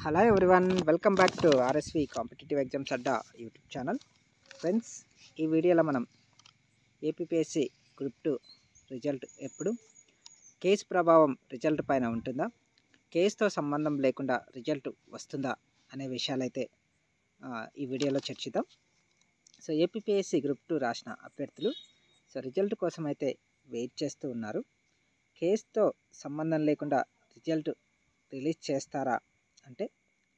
Hello everyone, welcome back to RSV competitive exams Adda YouTube channel. Friends, ఈ వీడియోలో మనం APPSC group 2 result ఎప్పుడు, case ప్రభావం result పైన ఉంటుందా, కేసుతో సంబంధం లేకుండా రిజల్ట్ వస్తుందా అనే విషయాలైతే ఈ వీడియోలో చర్చిద్దాం. సో ఏపీపీఎస్సీ గ్రూప్ 2 రాసిన అభ్యర్థులు రిజల్ట్ కోసం అయితే వెయిట్ చేస్తూ ఉన్నారు. కేసుతో సంబంధం లేకుండా రిజల్ట్ రిలీజ్ చేస్తారా అంటే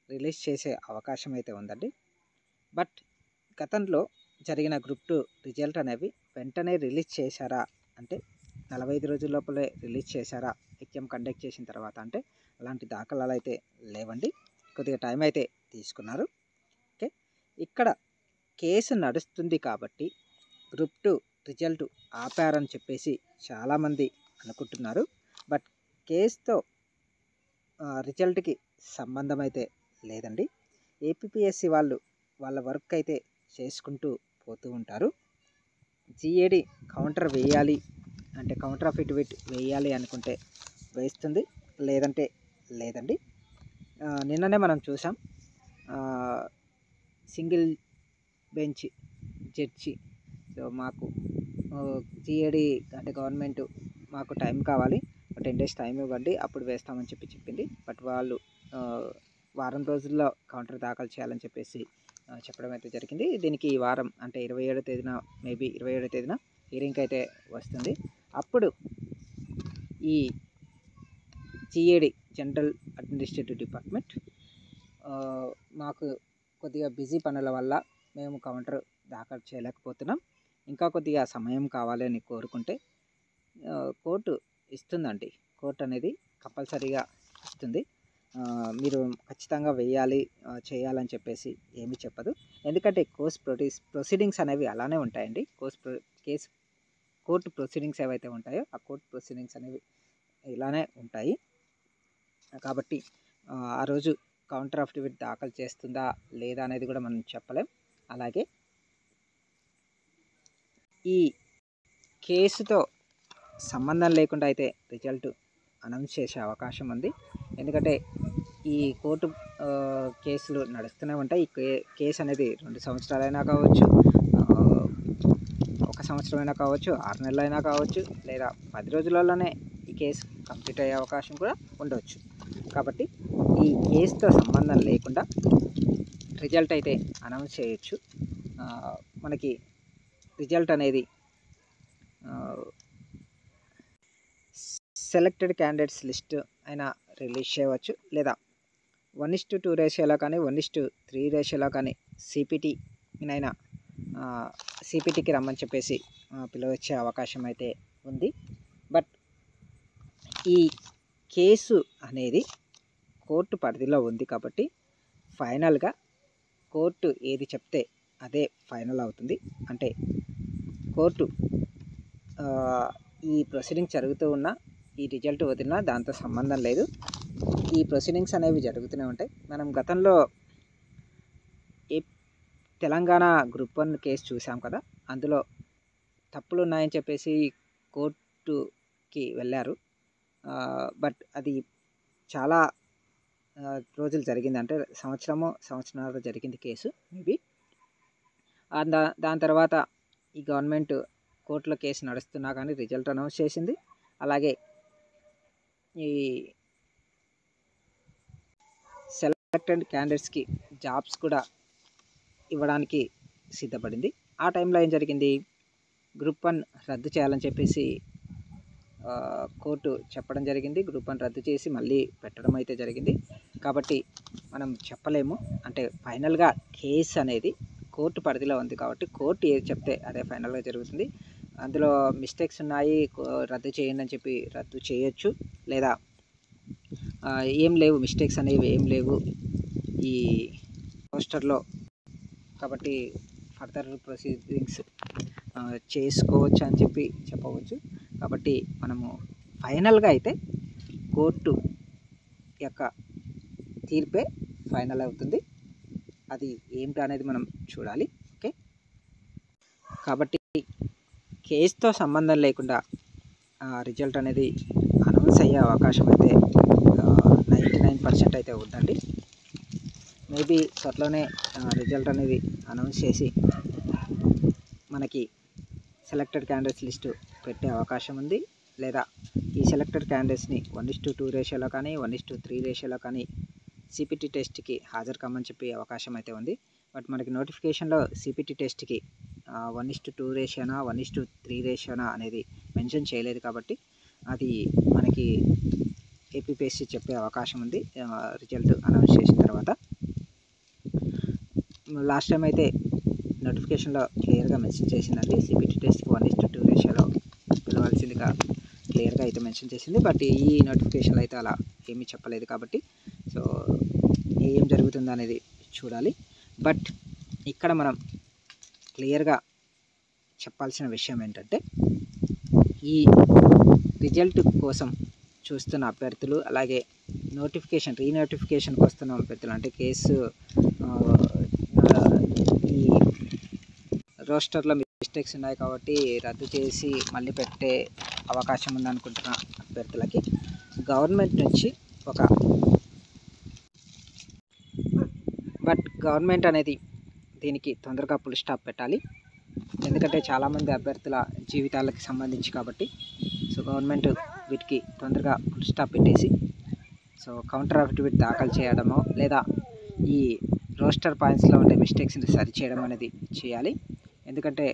రిలీజ్ చేసే అవకాశం అయితే ఉందండి. బట్ గతంలో జరిగిన గ్రూప్ 2 రిజల్ట్ అనేవి వెంటనే రిలీజ్ చేశారా అంటే 45 రోజుల లోపలే రిలీజ్ చేశారా ఎగ్జామ్ కండక్ట్ చేసిన తర్వాత అంటే అలాంటి దాఖలాలు అయితే లేవండి. కొద్దిగా టైం అయితే తీసుకున్నారు. ఓకే, ఇక్కడ కేసు నడుస్తుంది కాబట్టి గ్రూప్ 2 రిజల్ట్ ఆపారని చెప్పేసి చాలామంది అనుకుంటున్నారు. బట్ కేసుతో రిజల్ట్కి సంబంధం అయితే లేదండి. ఏపీపీఎస్సీ వాళ్ళు వాళ్ళ వర్క్ అయితే చేసుకుంటూ పోతూ ఉంటారు. జీఏడి కౌంటర్ వేయాలి అంటే కౌంటర్ అఫిడవిట్ వేయాలి అనుకుంటే వేస్తుంది, లేదంటే లేదండి. నిన్ననే మనం చూసాం, సింగిల్ బెంచ్ జడ్జి మాకు జీఏడి అంటే గవర్నమెంట్ మాకు టైం కావాలి, 10 days టైం ఇవ్వండి అప్పుడు వేస్తామని చెప్పింది. బట్ వాళ్ళు వారం రోజుల్లో కౌంటర్ దాఖలు చేయాలని చెప్పేసి చెప్పడం అయితే జరిగింది. దీనికి ఈ వారం అంటే 27వ తేదీన మేబీ 27వ తేదీన హియరింగ్ అయితే వస్తుంది. అప్పుడు ఈ జీఏడి జనరల్ అడ్మినిస్ట్రేటివ్ డిపార్ట్మెంట్ మాకు కొద్దిగా బిజీ పనుల వల్ల మేము కౌంటర్ దాఖలు చేయలేకపోతున్నాం, ఇంకా కొద్దిగా సమయం కావాలి అని కోరుకుంటే కోర్టు ఇస్తుందండి. కోర్టు అనేది కంపల్సరీగా ఇస్తుంది. మీరు ఖచ్చితంగా వేయాలి చేయాలని చెప్పేసి ఏమీ చెప్పదు. ఎందుకంటే ప్రొసీడింగ్స్ అనేవి అలానే ఉంటాయండి. కోర్టు ప్రొసీడింగ్స్ ఏవైతే ఉంటాయో ఆ కోర్టు ప్రొసీడింగ్స్ అనేవి ఇలానే ఉంటాయి. కాబట్టి ఆ రోజు కౌంటర్ అఫిడవిట్ దాఖలు చేస్తుందా లేదా అనేది కూడా మనం చెప్పలేం. అలాగే ఈ కేసుతో సంబంధం లేకుండా అయితే రిజల్ట్ అనౌన్స్ చేసే అవకాశం ఉంది. ఎందుకంటే ఈ కోర్టు కేసులు నడుస్తూనే ఉంటాయి. ఈ కేసు అనేది 2 సంవత్సరాలైనా కావచ్చు, 1 సంవత్సరమైనా కావచ్చు, 6 నెలలైనా కావచ్చు, లేదా 10 రోజులలోనే ఈ కేసు కంప్లీట్ అయ్యే అవకాశం కూడా ఉండవచ్చు. కాబట్టి ఈ కేసుతో సంబంధం లేకుండా రిజల్ట్ అయితే అనౌన్స్ చేయొచ్చు. మనకి రిజల్ట్ అనేది సెలెక్టెడ్ క్యాండిడేట్స్ లిస్ట్ అయినా రిలీజ్ చేయవచ్చు, లేదా 1:2 రేషియోలో కానీ 1:3 రేషియోలో కానీ సిపిటీనైనా సిపిటీకి రమ్మని చెప్పేసి పిలువచ్చే అవకాశం అయితే ఉంది. బట్ ఈ కేసు అనేది కోర్టు పరిధిలో ఉంది కాబట్టి ఫైనల్గా కోర్టు ఏది చెప్తే అదే ఫైనల్ అవుతుంది. అంటే కోర్టు ఈ ప్రొసీడింగ్స్ జరుగుతూ ఉన్నా ఈ రిజల్ట్ వదిలినా దాంతో సంబంధం లేదు. ఈ ప్రొసీడింగ్స్ అనేవి జరుగుతూనే ఉంటాయి. మనం గతంలో తెలంగాణ గ్రూప్ 1 కేసు చూసాం కదా, అందులో తప్పులు ఉన్నాయని చెప్పేసి కోర్టుకి వెళ్ళారు. బట్ అది చాలా రోజులు జరిగింది, అంటే సంవత్సరంన్నర జరిగింది కేసు మేబీ. దాని తర్వాత ఈ గవర్నమెంట్ కోర్టులో కేసు నడుస్తున్నా కానీ రిజల్ట్ అనౌన్స్ చేసింది. అలాగే ఈ సెలెక్టెడ్ క్యాండిడేట్స్కి జాబ్స్ కూడా ఇవ్వడానికి సిద్ధపడింది. ఆ టైంలో ఏం జరిగింది, గ్రూప్ 1 రద్దు చేయాలని చెప్పేసి కోర్టు చెప్పడం జరిగింది. గ్రూప్ 1 రద్దు చేసి మళ్ళీ పెట్టడం అయితే జరిగింది. కాబట్టి మనం చెప్పలేము, అంటే ఫైనల్గా కేసు అనేది కోర్టు పరిధిలో ఉంది కాబట్టి కోర్టు ఏది చెప్తే అదే ఫైనల్గా జరుగుతుంది. అందులో మిస్టేక్స్ ఉన్నాయి, రద్దు చేయండి అని చెప్పి రద్దు చేయొచ్చు, లేదా ఏం లేవు మిస్టేక్స్ అనేవి ఏం లేవు ఈ పోస్టర్లో కాబట్టి ఫర్దర్ ప్రొసీడింగ్స్ చేసుకోవచ్చు అని చెప్పి చెప్పవచ్చు. కాబట్టి మనము ఫైనల్గా అయితే కోర్టు యొక్క తీర్పే ఫైనల్ అవుతుంది. అది ఏమిటి అనేది మనం చూడాలి. ఓకే, కాబట్టి కేసుతో సంబంధం లేకుండా రిజల్ట్ అనేది అనౌన్స్ అయ్యే అవకాశం అయితే 99% అయితే ఉందండి. మేబీ త్వరలోనే రిజల్ట్ అనేది అనౌన్స్ చేసి మనకి సెలెక్టెడ్ క్యాండిడేట్స్ లిస్టు పెట్టే అవకాశం ఉంది. లేదా ఈ సెలెక్టెడ్ క్యాండిడేట్స్ని 1:2 రేషియోలో కానీ 1:3 రేషియోలో కానీ సిపిటి టెస్ట్కి హాజరు కమ్మని చెప్పే అవకాశం అయితే ఉంది. బట్ మనకి నోటిఫికేషన్లో సిపిటి టెస్ట్కి 1:2 రేషియోనా 1:3 రేషియోనా అనేది మెన్షన్ చేయలేదు కాబట్టి అది మనకి ఏపీపీఎస్సీ చెప్పే అవకాశం ఉంది రిజల్ట్ అనౌన్స్ చేసిన తర్వాత. లాస్ట్ టైం అయితే నోటిఫికేషన్లో క్లియర్గా మెన్షన్ చేసిందండి, సిపిటి టెస్ట్కి 1:2 రేషియోలో పిలవాల్సిందిగా క్లియర్గా అయితే మెన్షన్ చేసింది. బట్ ఈ నోటిఫికేషన్లో అయితే అలా ఏమీ చెప్పలేదు కాబట్టి సో ఏం జరుగుతుందో అనేది చూడాలి. బట్ ఇక్కడ మనం క్లియర్గా చెప్పాల్సిన విషయం ఏంటంటే ఈ రిజల్ట్ కోసం చూస్తున్న అభ్యర్థులు, అలాగే రీనోటిఫికేషన్కి వస్తున్న అభ్యర్థులు, అంటే కేసు ఈ రోస్టర్లో మిస్టేక్స్ ఉన్నాయి కాబట్టి రద్దు చేసి మళ్ళీ పెట్టే అవకాశం ఉందనుకుంటున్న అభ్యర్థులకి గవర్నమెంట్ నుంచి గవర్నమెంట్ అనేది దీనికి తొందరగా ఫుల్ స్టాప్ పెట్టాలి. ఎందుకంటే చాలామంది అభ్యర్థుల జీవితాలకు సంబంధించి కాబట్టి సో గవర్నమెంట్ వీటికి తొందరగా ఫుల్ స్టాప్ పెట్టేసి సో కౌంటర్ అఫిడవిట్ దాఖలు చేయడమో లేదా ఈ రోస్టర్ పాయింట్స్లో ఉండే మిస్టేక్స్ని సరిచేయడం అనేది చేయాలి. ఎందుకంటే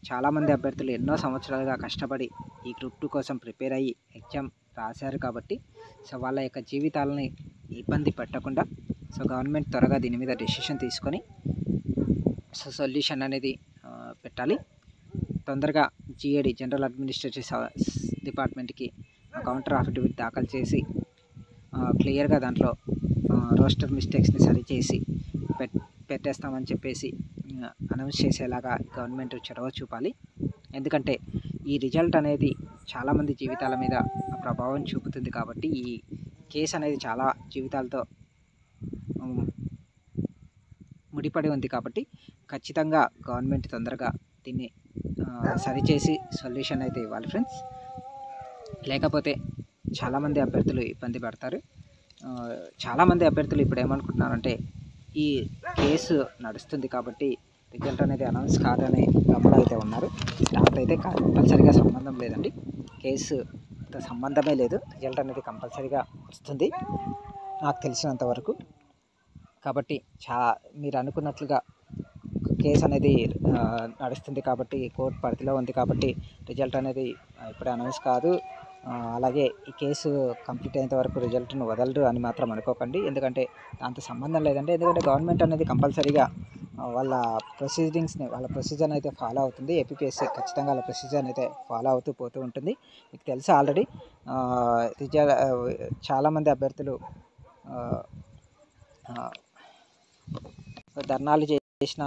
చాలామంది అభ్యర్థులు ఎన్నో సంవత్సరాలుగా కష్టపడి ఈ గ్రూప్ 2 కోసం ప్రిపేర్ అయ్యి ఎగ్జామ్ రాశారు కాబట్టి సో వాళ్ళ యొక్క జీవితాలని ఇబ్బంది పెట్టకుండా సో గవర్నమెంట్ త్వరగా దీని మీద డెసిషన్ తీసుకొని సో సొల్యూషన్ అనేది పెట్టాలి. తొందరగా జిఏడి జనరల్ అడ్మినిస్ట్రేటివ్ డిపార్ట్మెంట్కి కౌంటర్ అఫిడవిట్ దాఖలు చేసి క్లియర్గా దాంట్లో రోస్టర్ మిస్టేక్స్ని సరిచేసి పెట్టేస్తామని చెప్పేసి అనౌన్స్ చేసేలాగా గవర్నమెంట్ చొరవ చూపాలి. ఎందుకంటే ఈ రిజల్ట్ అనేది చాలామంది జీవితాల మీద ప్రభావం చూపుతుంది కాబట్టి ఈ కేసు అనేది చాలా జీవితాలతో ముడిపడి ఉంది కాబట్టి ఖచ్చితంగా గవర్నమెంట్ తొందరగా దీన్ని సరిచేసి సొల్యూషన్ అయితే ఇవ్వాలి ఫ్రెండ్స్. లేకపోతే చాలామంది అభ్యర్థులు ఇబ్బంది పడతారు. చాలామంది అభ్యర్థులు ఇప్పుడు ఏమనుకుంటున్నారంటే ఈ కేసు నడుస్తుంది కాబట్టి రిజల్ట్ అనేది అనౌన్స్ కాదనే గమనం అయితే ఉన్నారు. దాంతో అయితే కంపల్సరీగా సంబంధం లేదండి, కేసుతో సంబంధమే లేదు. రిజల్ట్ అనేది కంపల్సరీగా వస్తుంది నాకు తెలిసినంత వరకు. కాబట్టి మీరు అనుకున్నట్లుగా కేసు అనేది నడుస్తుంది కాబట్టి కోర్టు పరిధిలో ఉంది కాబట్టి రిజల్ట్ అనేది ఇప్పుడు అనౌన్స్ కాదు. అలాగే ఈ కేసు కంప్లీట్ అయ్యేంత వరకు రిజల్ట్ను వదలరు అని మాత్రం అనుకోకండి, ఎందుకంటే దాంతో సంబంధం లేదండి. ఎందుకంటే గవర్నమెంట్ అనేది కంపల్సరీగా వాళ్ళ ప్రొసీజర్ అయితే ఫాలో అవుతుంది. ఏపీపీఎస్సీ ఖచ్చితంగా వాళ్ళ ప్రొసీజర్ అయితే ఫాలో అవుతూ పోతూ ఉంటుంది. మీకు తెలుసు ఆల్రెడీ చాలామంది అభ్యర్థులు ధర్నాలు చేసిన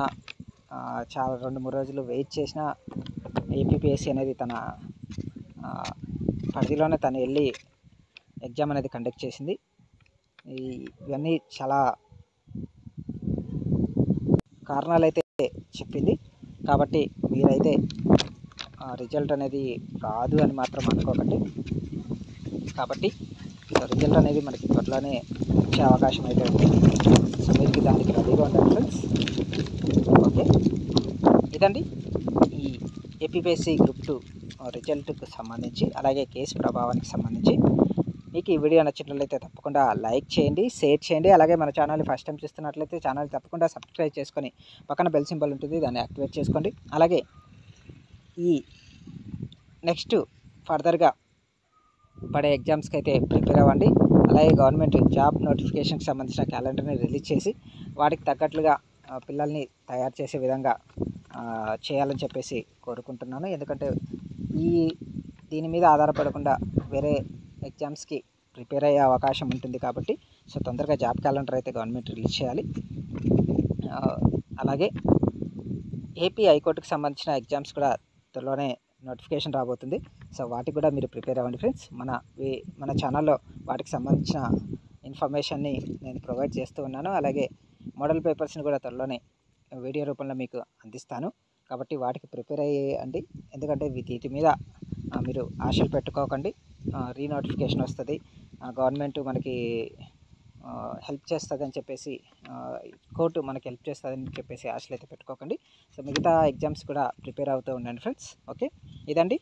చాలా 2-3 రోజులు వెయిట్ చేసిన ఏపీపీఎస్సీ అనేది తన పరిధిలోనే తను వెళ్ళి ఎగ్జామ్ అనేది కండక్ట్ చేసింది. ఇవన్నీ చాలా కారణాలు అయితే చెప్పింది కాబట్టి మీరైతే రిజల్ట్ అనేది రాదు అని మాత్రం అనుకోకండి. కాబట్టి రిజల్ట్ అనేది మనకి త్వరలోనే వచ్చే అవకాశం అయితే ఉంది. సో మీరు దానికి రెడీగా ఉండండి ఫ్రెండ్స్. ఓకే, ఇదండి ఈ ఏపీపీఎస్సీ గ్రూప్ 2 రిజల్ట్కి సంబంధించి, అలాగే కేసు ప్రభావానికి సంబంధించి. మీకు ఈ వీడియో నచ్చినట్లయితే తప్పకుండా లైక్ చేయండి, షేర్ చేయండి. అలాగే మన ఛానల్ని ఫస్ట్ టైం చూస్తున్నట్లయితే ఛానల్ తప్పకుండా సబ్స్క్రైబ్ చేసుకొని పక్కన బెల్ సింబల్ ఉంటుంది, దాన్ని యాక్టివేట్ చేసుకోండి. అలాగే ఈ నెక్స్ట్ ఫర్దర్గా పడే ఎగ్జామ్స్కి అయితే ప్రిపేర్ అవ్వండి. అలాగే గవర్నమెంట్ జాబ్ నోటిఫికేషన్కి సంబంధించిన క్యాలెండర్ని రిలీజ్ చేసి వాటికి తగ్గట్లుగా పిల్లల్ని తయారు చేసే విధంగా చేయాలని చెప్పేసి కోరుకుంటున్నాను. ఎందుకంటే దీని మీద ఆధారపడకుండా వేరే ఎగ్జామ్స్కి ప్రిపేర్ అయ్యే అవకాశం ఉంటుంది కాబట్టి సో తొందరగా జాబ్ క్యాలెండర్ అయితే గవర్నమెంట్ రిలీజ్ చేయాలి. అలాగే ఏపీ హైకోర్టుకి సంబంధించిన ఎగ్జామ్స్ కూడా త్వరలోనే నోటిఫికేషన్ రాబోతుంది. సో వాటికి కూడా మీరు ప్రిపేర్ అవ్వండి ఫ్రెండ్స్. మన ఛానల్లో వాటికి సంబంధించిన ఇన్ఫర్మేషన్ని నేను ప్రొవైడ్ చేస్తూ ఉన్నాను. అలాగే మోడల్ పేపర్స్ని కూడా త్వరలోనే వీడియో రూపంలో మీకు అందిస్తాను. కాబట్టి వాటికి ప్రిపేర్ అయ్యండి. ఎందుకంటే వీటి మీద మీరు ఆశలు పెట్టుకోకండి. రీనోటిఫికేషన్ వస్తుంది, గవర్నమెంట్ మనకి హెల్ప్ చేస్తుందని చెప్పేసి కోర్టు మనకి హెల్ప్ చేస్తుందని చెప్పేసి ఆశలు అయితే పెట్టుకోకండి. సో మిగతా ఎగ్జామ్స్ కూడా ప్రిపేర్ అవుతూ ఉండండి ఫ్రెండ్స్. ఓకే, ఇదండి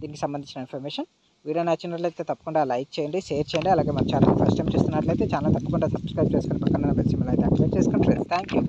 దీనికి సంబంధించిన ఇన్ఫర్మేషన్. వీడియో నచ్చినట్లయితే తప్పకుండా లైక్ చేయండి, షేర్ చేయండి. అలాగే మన ఛానల్ ఫస్ట్ టైం చూస్తున్నట్లయితే ఛానల్ తప్పకుండా సబ్స్క్రైబ్ చేసుకుని పక్కన బెల్ సింబల్ అయితే యాక్టివేట్ చేసుకోండి ఫ్రెండ్స్. Thank you.